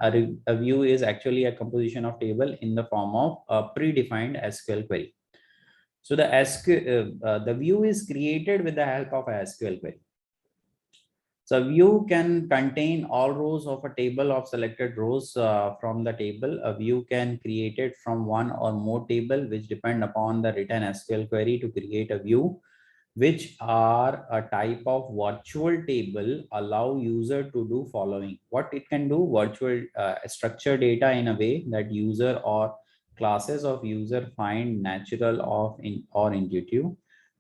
A view is actually a composition of table in the form of a predefined SQL query. So the view is created with the help of a SQL query. So view can contain all rows of a table of selected rows from the table. A view can create it from one or more table, which depend upon the written SQL query to create a view, which are a type of virtual table allow user to do following. What it can do: virtual structure data in a way that user or classes of user find natural or intuitive,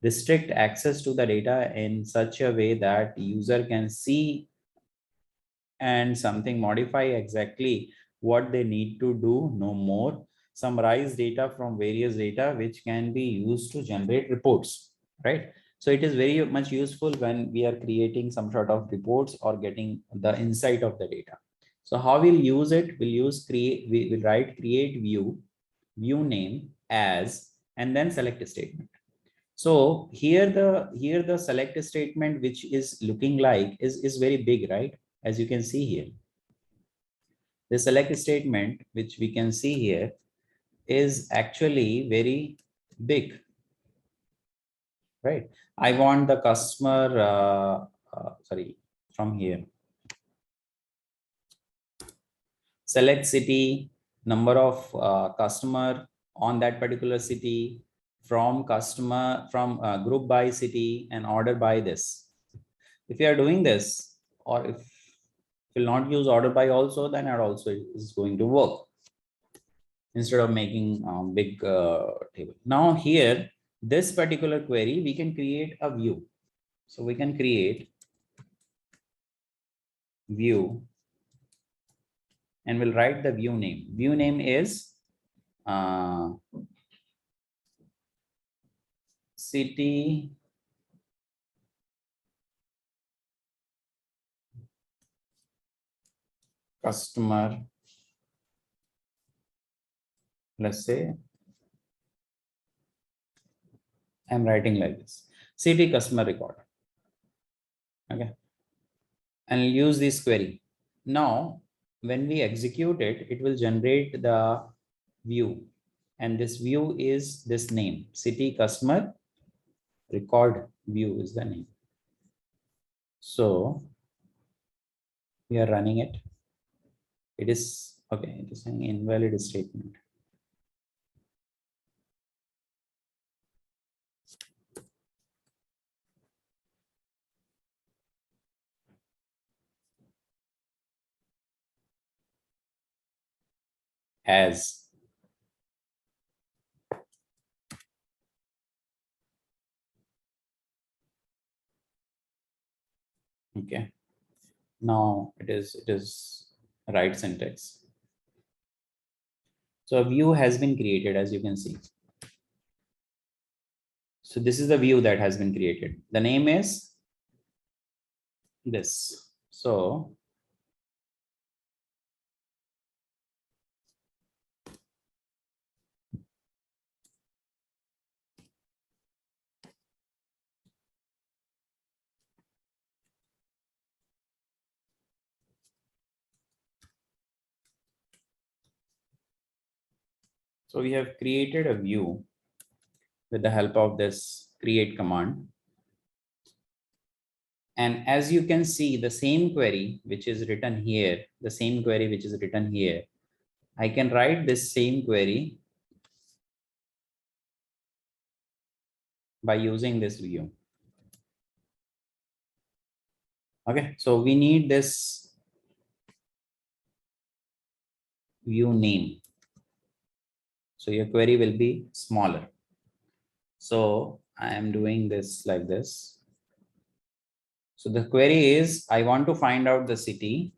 restrict access to the data in such a way that user can see and something modify exactly what they need to do, no more, summarize data from various data which can be used to generate reports, right? So it is very much useful when we are creating some sort of reports or getting the insight of the data. So how we'll use it? We'll use we will write create view, view name as, and then select a statement. So here the select statement, which is looking like is very big, right? As you can see here, the select statement, which we can see here, is actually very big, right? I want the customer, sorry, from here, select city, number of customer on that particular city, from customer, from group by city, and order by this. If you are doing this, or if will not use order by also, then it also is going to work instead of making big table. Now here, this particular query, we can create a view. So we can create view and we'll write the view name. View name is city customer, let's say I'm writing like this, city customer record. Okay, and I'll use this query. Now when we execute it, it will generate the view, and this view is this name, city customer record view is the name. So we are running it. It is okay. It is saying invalid statement. As okay. Now it is right syntax. So a view has been created, as you can see. So this is the view that has been created. The name is this. So we have created a view with the help of this create command. And as you can see, the same query which is written here, the same query which is written here, I can write this same query by using this view. Okay, so we need this view name. So your query will be smaller. So I am doing this like this. So the query is, I want to find out the city.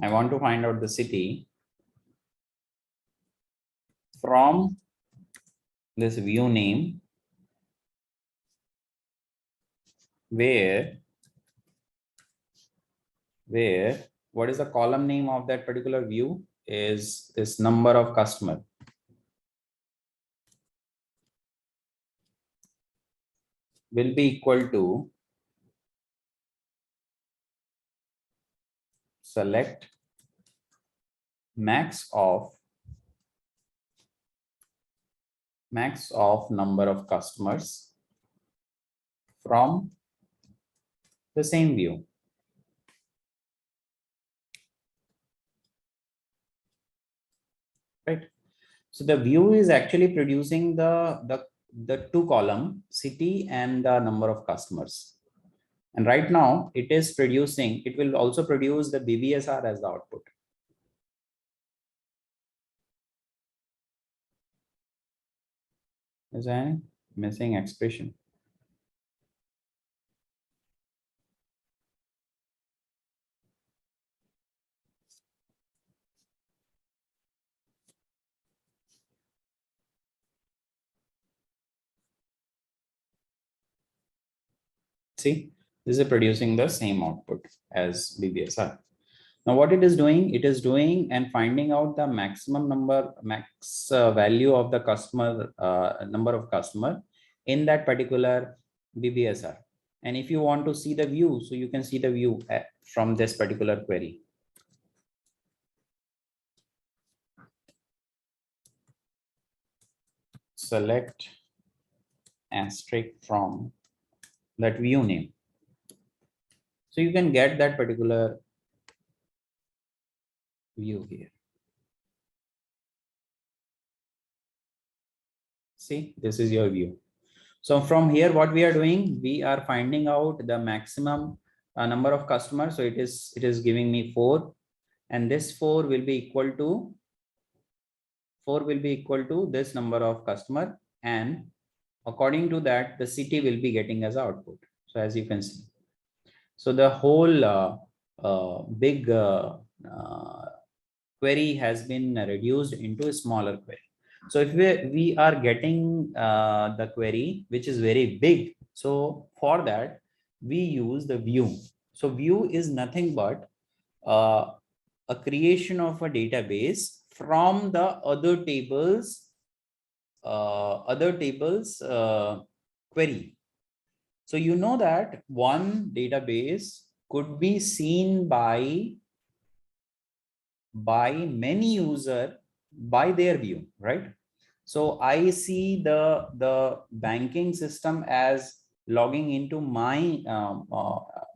I want to find out the city from this view name, where what is the column name of that particular view is this number of customer. will be equal to select max of number of customers from the same view, right? So the view is actually producing the two column city and the number of customers. And right now it is producing, it will also produce the BBSR as the output. Is a missing expression. See, this is producing the same output as BBSR. Now what it is doing and finding out the maximum number, max value of the customer, number of customer in that particular BBSR. And if you want to see the view, so you can see the view from this particular query. Select asterisk from that view name. So you can get that particular view here. See, this is your view. So from here, what we are doing, we are finding out the maximum number of customers. So it is giving me 4, and this 4 will be equal to this number of customer, and according to that, the city will be getting as output. So as you can see, so the whole big query has been reduced into a smaller query. So if we are getting the query which is very big, so for that we use the view. So view is nothing but a creation of a database from the other tables query. So you know that one database could be seen by many user by their view, right? So I see the banking system as logging into my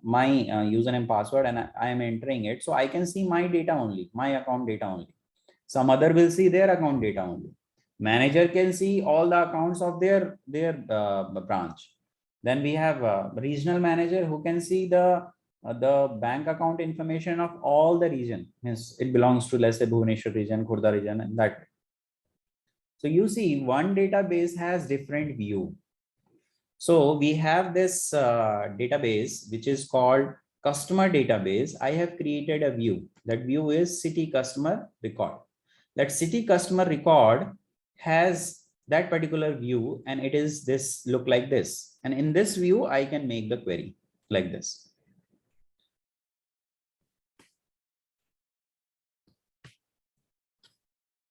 username password, and I am entering it. So I can see my data only, my account data only. Some other will see their account data only. Manager can see all the accounts of their branch. Then we have a regional manager who can see the bank account information of all the region. Means it belongs to, let's say, Bhubaneswar region, Khurda region, and that. So you see, one database has different view. So we have this database which is called customer database. I have created a view. That view is city customer record. That city customer record has that particular view, and it is this look like this. And in this view, I can make the query like this.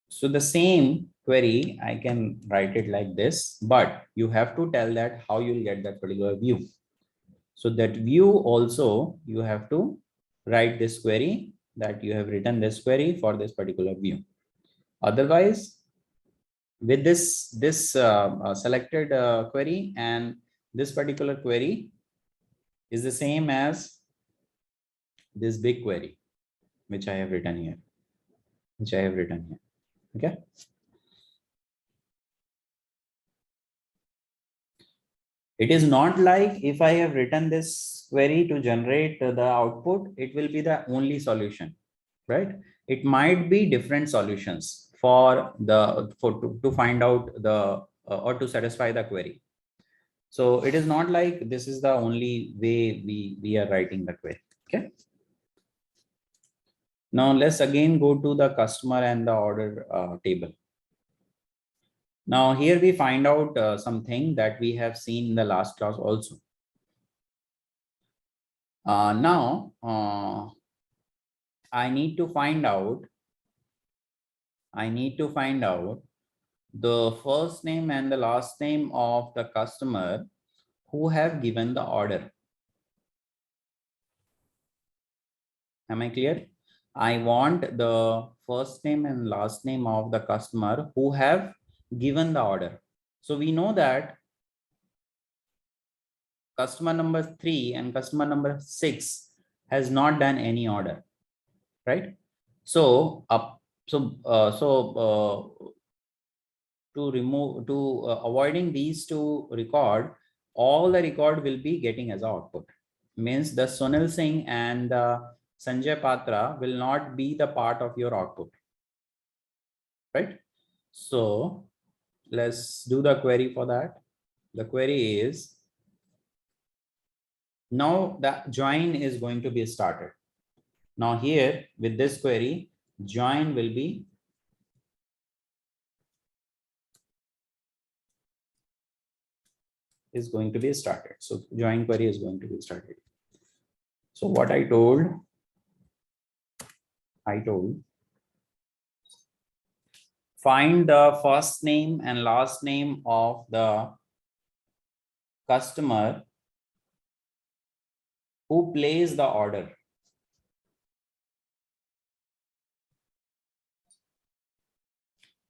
So the same query, I can write it like this, but you have to tell that how you'll get that particular view. So that view also, you have to write this query, that you have written this query for this particular view. Otherwise, with this selected query and this particular query is the same as this big query, which I have written here, Okay. It is not like if I have written this query to generate the output, it will be the only solution, right? It might be different solutions to find out the or to satisfy the query. So it is not like this is the only way we are writing the query. Okay. Now let's again go to the customer and the order table. Now here we find out something that we have seen in the last class also. Now I need to find out the first name and the last name of the customer who have given the order. Am I clear? I want the first name and last name of the customer who have given the order. So we know that customer number 3 and customer number 6 has not done any order, right? So to remove, to avoiding these two record, all the record will be getting as output. Means the Sunil Singh and Sanjay Patra will not be the part of your output, right? So let's do the query for that. The query is, now the join is going to be started. Now here with this query, join will be going to be started. So join query is going to be started. So what I told find the first name and last name of the customer who placed the order.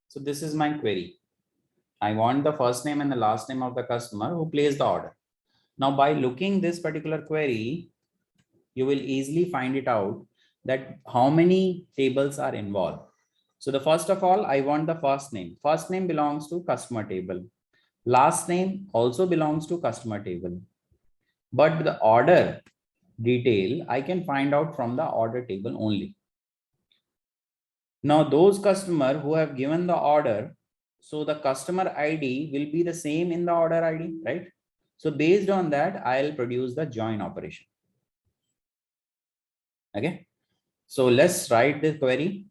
So this is my query. I want the first name and the last name of the customer who placed the order. Now by looking this particular query, you will easily find it out that how many tables are involved. So the first of all, I want the first name. First name belongs to customer table. Last name also belongs to customer table. But the order detail I can find out from the order table only. Now those customer who have given the order, so the customer ID will be the same in the order ID, right? So based on that, I'll produce the join operation. Okay. So let's write the query.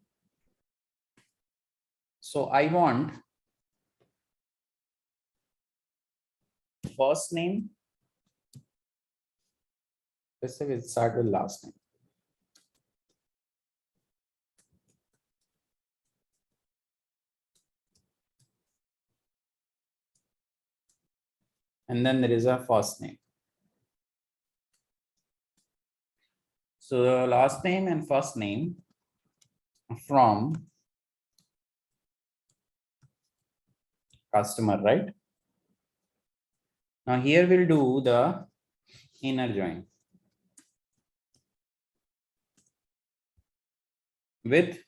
So I want first name. Let's say we'll start with last name. And then there is a first name. So the last name and first name from customer, right? Now here we'll do the inner join with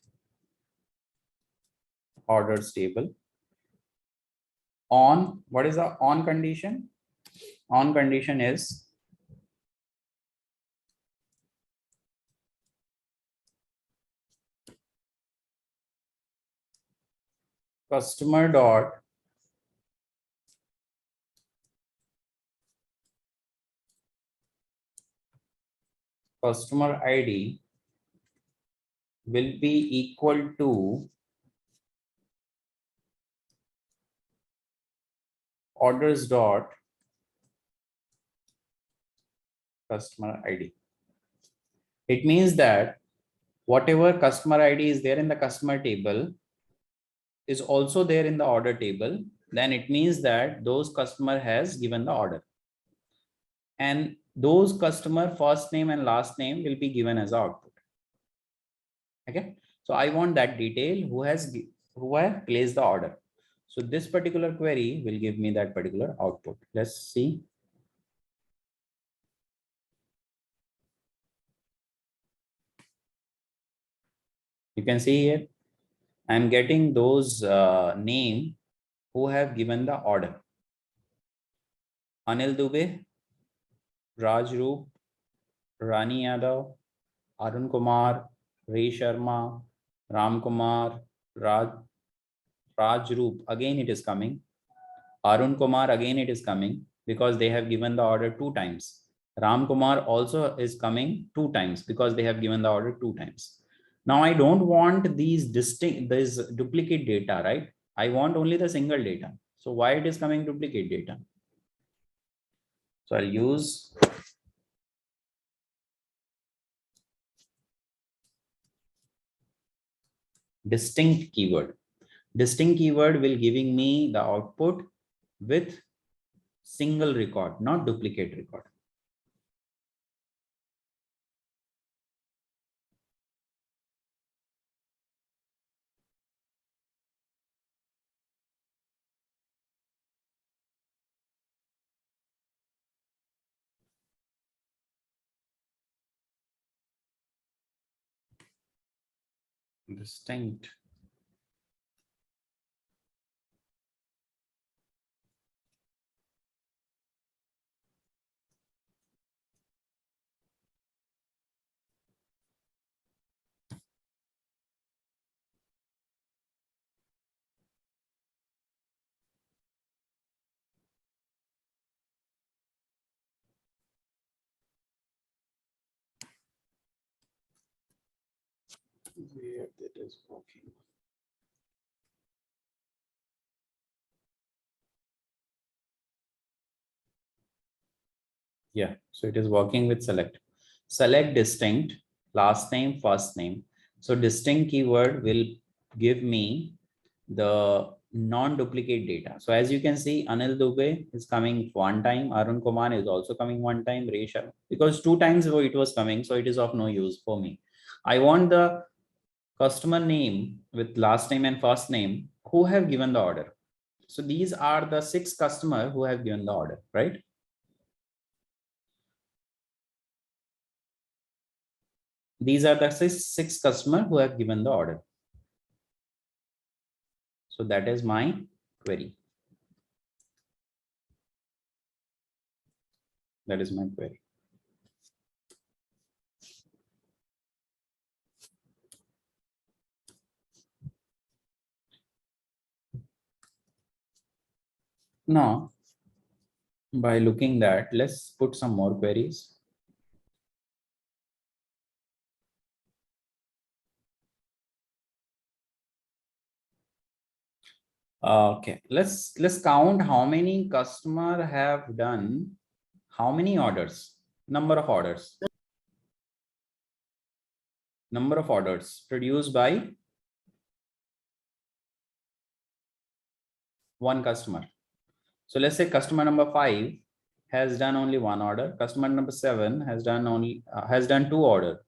orders table. On, what is the on condition? On condition is customer dot customer ID will be equal to orders dot customer ID. It means that whatever customer ID is there in the customer table is also there in the order table. Then it means that those customer has given the order. And those customer first name and last name will be given as output. Okay. So I want that detail who has placed the order. So this particular query will give me that particular output. Let's see. You can see here, I'm getting those name who have given the order. Anil Dubey, Raj Roop, Rani Yadav, Arun Kumar, Ray Sharma, Ram Kumar, Raj Roop. Again it is coming. Arun Kumar, again it is coming because they have given the order 2 times. Ram Kumar also is coming 2 times because they have given the order 2 times. Now I don't want these duplicate data, right? I want only the single data. So why it is coming duplicate data? So I'll use distinct keyword. Distinct keyword will giving me the output with single record, not duplicate record. Distinct. Where it is working. Yeah, so it is working with select. Select distinct, last name, first name. So distinct keyword will give me the non-duplicate data. So as you can see, Anil Dubey is coming one time, Arun Kumar is also coming one time, Resha, because two times ago it was coming, so it is of no use for me. I want the customer name with last name and first name who have given the order. So these are the 6 customers who have given the order, right? These are the six customers who have given the order. So that is my query. That is my query. Now, by looking that, let's put some more queries. Okay, let's count how many customer have done how many orders, number of orders produced by one customer. So let's say customer number 5 has done only one order. Customer number 7 has done 2 order.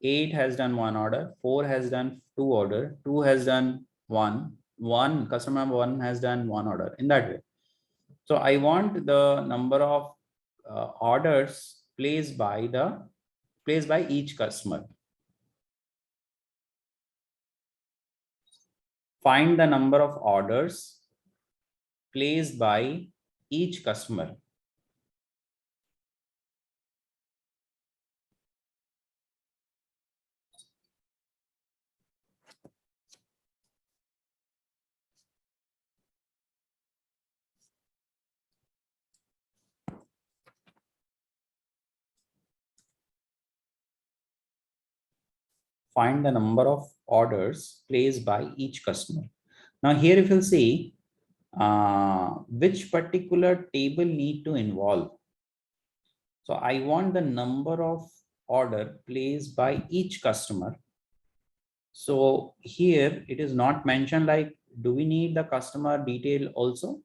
8 has done 1 order. 4 has done 2 order. 2 has done 1. Customer number 1 has done 1 order, in that way. So I want the number of orders placed by each customer. Find the number of orders placed by each customer. Find the number of orders placed by each customer. Now here if you'll see which particular table need to involve. So I want the number of order placed by each customer. So here it is not mentioned, like, do we need the customer detail also?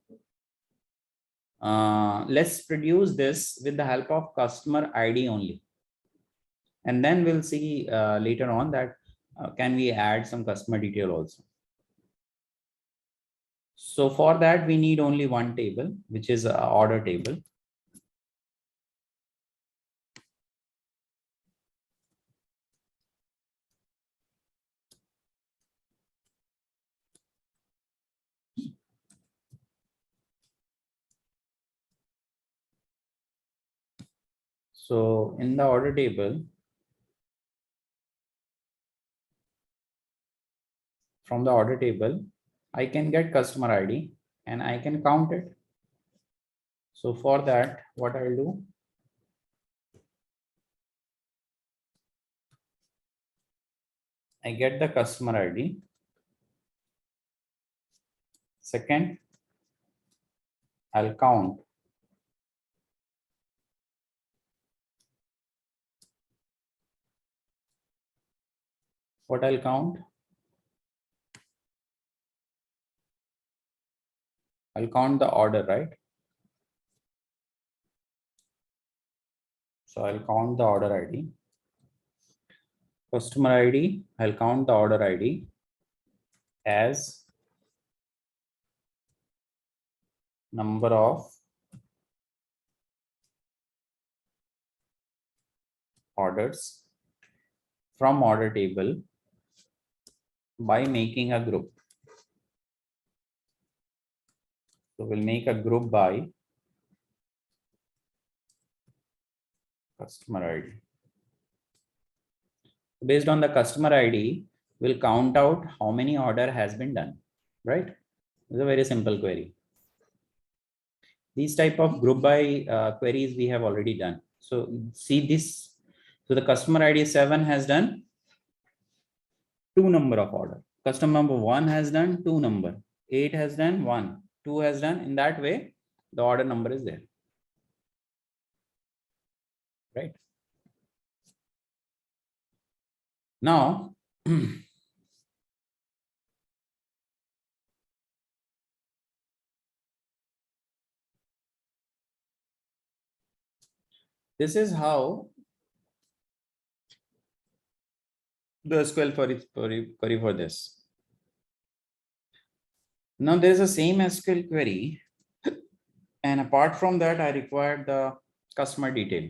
Let's produce this with the help of customer ID only. And then we'll see later on that can we add some customer detail also. So for that, we need only one table, which is an order table. So in the order table, from the order table, I can get customer ID and I can count it. So for that, what I'll do, I get the customer ID. Second, I'll count. What I'll count? I'll count the order, right? So I'll count the order ID. Customer ID, I'll count the order ID as number of orders from order table by making a group. So we'll make a group by customer ID. Based on the customer ID, we'll count out how many order has been done, right? It's a very simple query. These type of group by queries we have already done. So see this. So the customer ID 7 has done 2 number of order. Customer number 1 has done 2 number. 8 has done 1. 2 has done. In that way, the order number is there. Right? Now, this is how the SQL query for this. Now there is a same SQL query, and apart from that, I required the customer detail.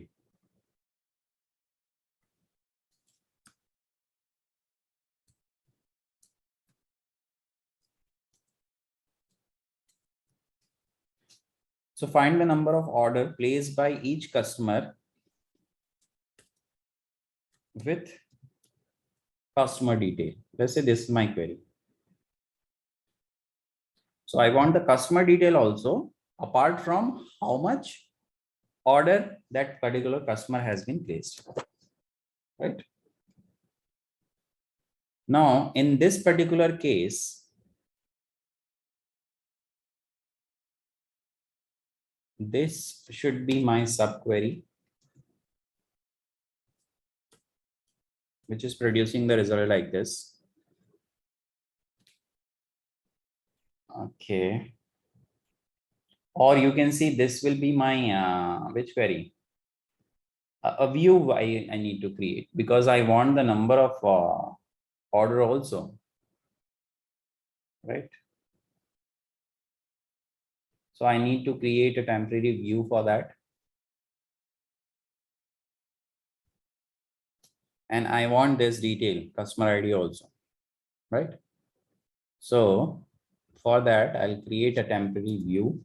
So find the number of order placed by each customer with customer detail. Let's say this is my query. So I want the customer detail also, apart from how much order that particular customer has been placed, right? Now, in this particular case, this should be my subquery, which is producing the result like this. Okay. Or you can see this will be my which query? A view I need to create, because I want the number of order also, right? So I need to create a temporary view for that. And I want this detail, customer ID also, right? So for that, I'll create a temporary view.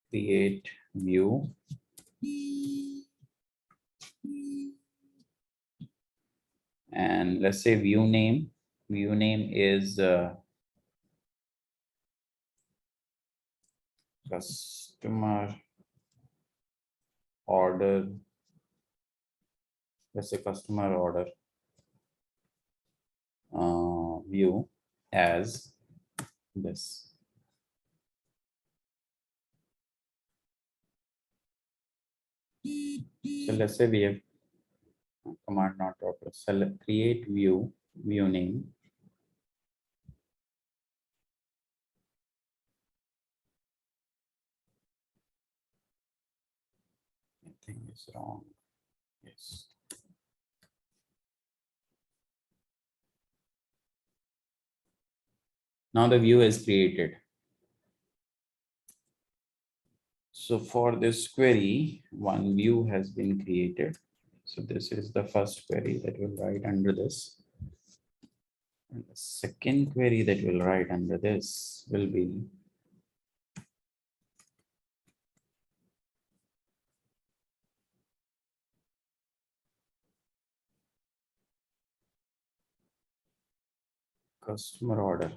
Create view. And let's say view name. View name is customer order. Let's say customer order view as this. So let's say we have command not proper. Select create view name. I think it's wrong. Yes. Now the view is created. So for this query, one view has been created. So this is the first query that will write under this. And the second query that will write under this will be customer order.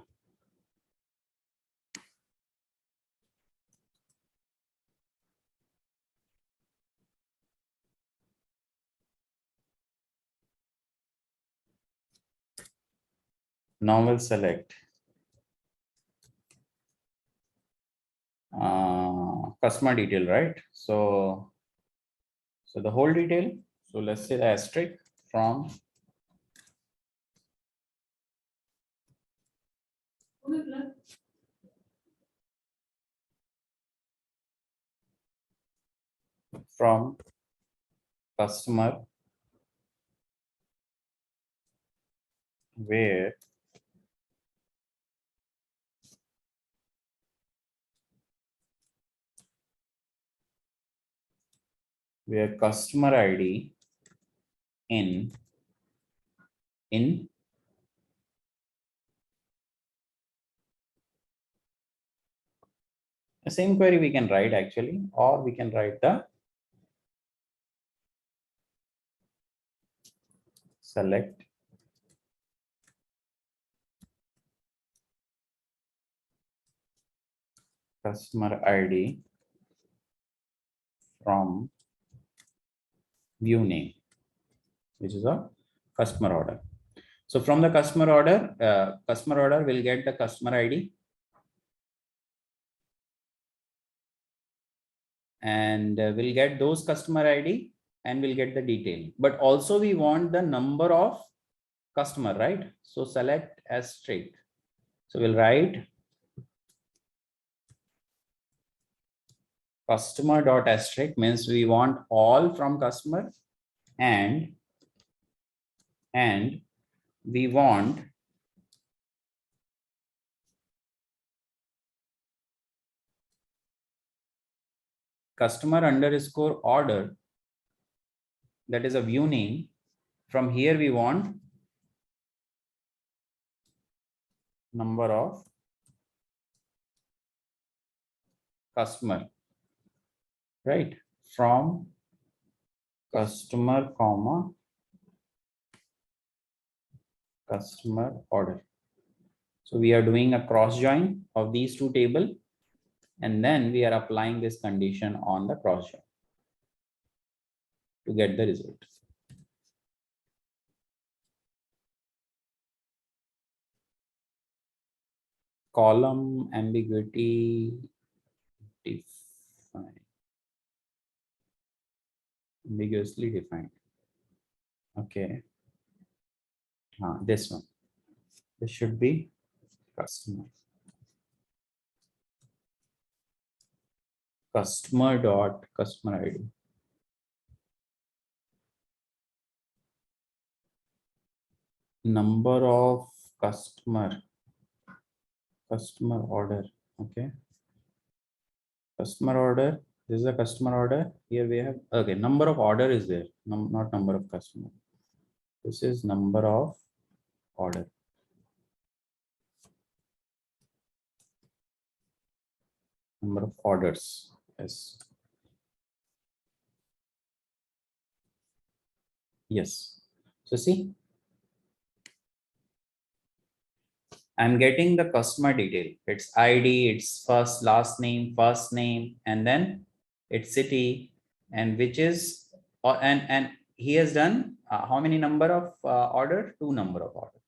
Now we'll select customer detail, right? So the whole detail. So let's say the asterisk from from customer where customer ID in the same query we can write actually, or we can write the select customer ID from view name, which is a customer order. So from the customer order will get the customer ID, and we'll get those customer ID and we'll get the detail. But also we want the number of customer, right? So select asterisk. So we'll write customer dot asterisk, means we want all from customer, and we want customer underscore order, that is a view name. From here we want number of customer, right? From customer comma customer order. So we are doing a cross join of these two tables, and then we are applying this condition on the cross join to get the result. Column ambiguity defined, ambiguously defined. Okay. This one. This should be customer. Customer dot customer ID. Number of customer order. Okay. Customer order. This is a customer order. Here we have, okay, number of order is there, not number of customer. This is number of order. Number of orders. Yes. Yes. So see, I'm getting the customer detail. It's ID, it's last name, first name, and then it's city, and which is, and he has done how many number of order? 2 number of order.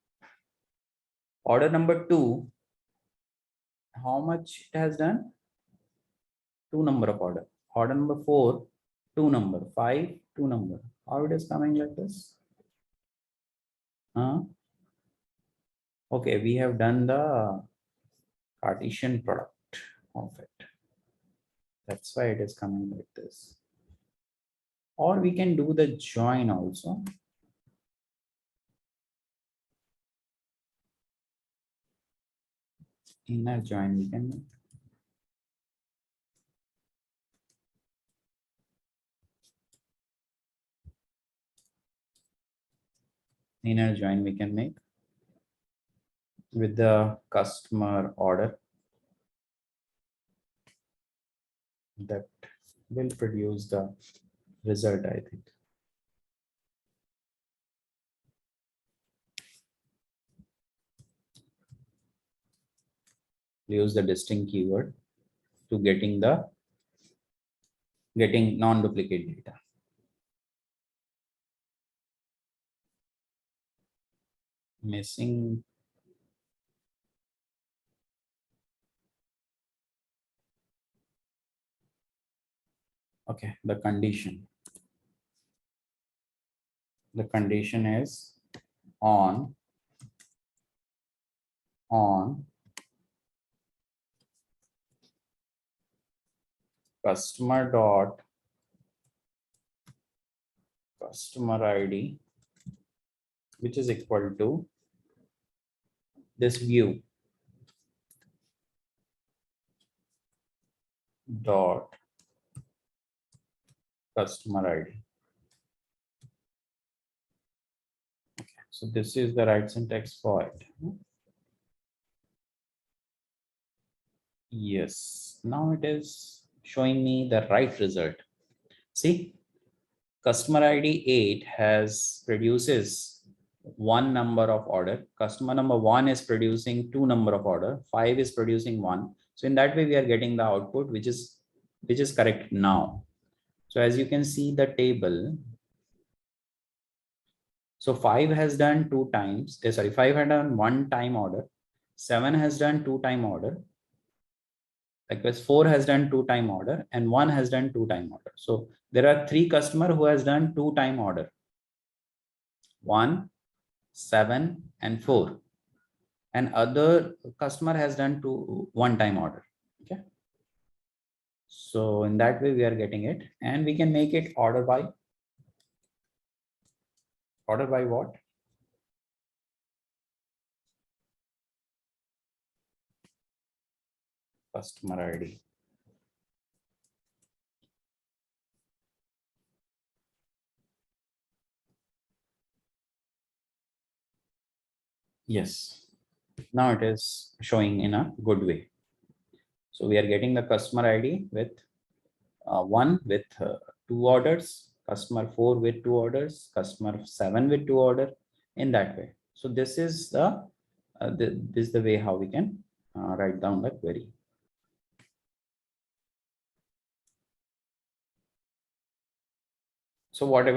Order number 2, how much it has done? 2 number of order. Order number 4, 2 number. 5, 2 number. How it is coming like this? Okay, we have done the Cartesian product of it. That's why it is coming like this. Or we can do the join also. Inner join we can make. Inner join we can make with the customer order. That will produce the result, I think. Use the distinct keyword to getting non-duplicate data. Missing. Okay, the condition. The condition is on customer dot customer ID, which is equal to this view dot customer ID. So this is the right syntax for it. Yes, now it is showing me the right result. See, customer ID 8 has produces one number of order. Customer number 1 is producing two number of order. 5 is producing one. So in that way, we are getting the output, which is correct now. So as you can see the table, so 5 has done two times. Sorry, 5 had done one time order. 7 has done two time order. Likewise, 4 has done two time order and 1 has done two time order. So there are three customer who has done two time order. 1, 7 and 4. And other customer has done two one time order. Okay. So in that way we are getting it, and we can make it order by what? Customer ID. Yes. Now it is showing in a good way. So we are getting the customer ID with 1 with two orders, customer 4 with two orders, customer 7 with two order, in that way. So this is the way how we can write down the query. So whatever